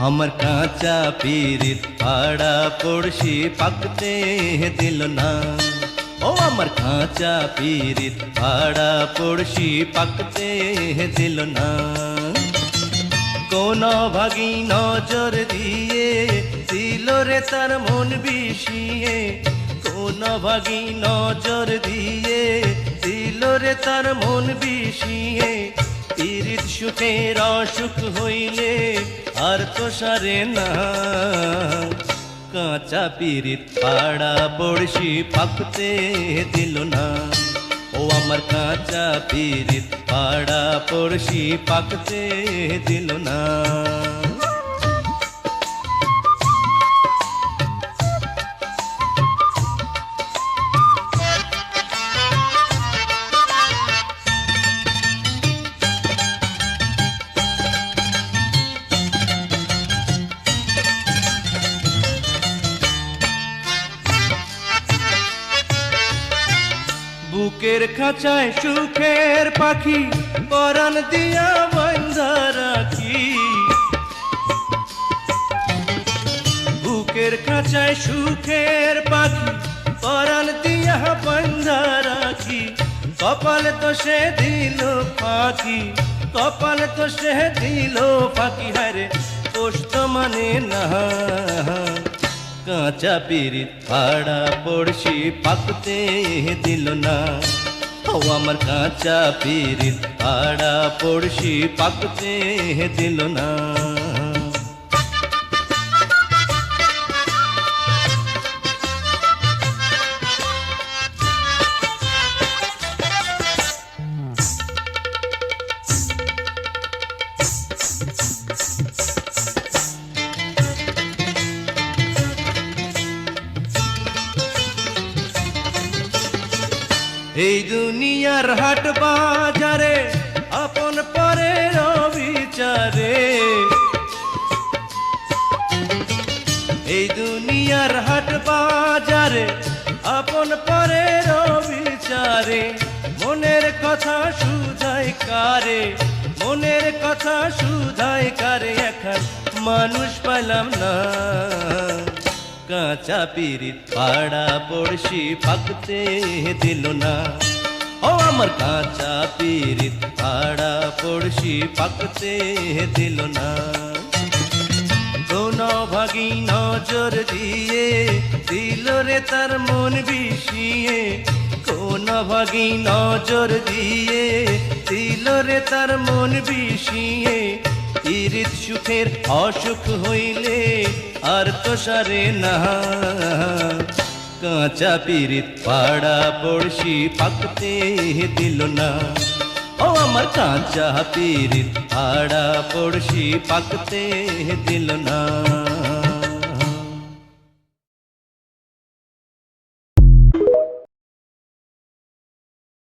আমার কাঁচা পিরিত পাড়া পড়শি পাকতে দিল না। ও আমার কাঁচা পিরিত পাড়া পড়শি পাকতে দিল না। কোন ভাগী নজর দিয়ে দিল রে তার মন বিষিয়ে, কোন ভাগী নজর দিয়ে দিল রে তার মন বিষিয়ে। পিরিত সুখের অসুখ হইলে আর তো সারে না। কাঁচা পিরিত পাড়া পড়শি পাকতে দিল না। ও আমার কাঁচা পিরিত পাড়া পড়শি পাকতে দিল না। বুকের খাঁচায় সুখের পাখি পরাণ দিয়া বাঁধা রাখি। বুকের খাঁচায় সুখের পাখি পরাণ দিয়া বাঁধা রাখি। কপাল তো সে দিল পাখি, কপাল তো সে দিল পাখি। হারে পোষ্ট মানে না। কাঁচা পিরিত পাড়া পড়শি পাকতে দিল না। ও আমার কাঁচা পিরিত পাড়া পড়শি পাকতে দিল না। এই দুনিয়ার হাট বাজারে আপন পরের বিচারে, এই দুনিয়ার হাট বাজারে আপন পরের বিচারে। মনের কথা শুধাই কারে, মনের কথা শুধাই কারে। এখন মানুষ পাইলাম না। কাঁচা পিরিত পাড়া পড়শি পাকতে দিল না। ও আমার কাঁচা পিরিত পাড়া পড়শি পাকতে দিল না। কোন ভাগী নজর দিয়ে দিল রে তার মন বিষিয়ে, কোন ভাগী নজর দিয়ে দিল রে তার মন বিষিয়ে। পিরিত সুখের অসুখ হইলে আর তো সারে না। কাঁচা পিরিত পাড়া পড়শি পাকতে দিল না। ও আমার কাঁচা পিরিত পাড়া পড়শি পাকতে দিল না।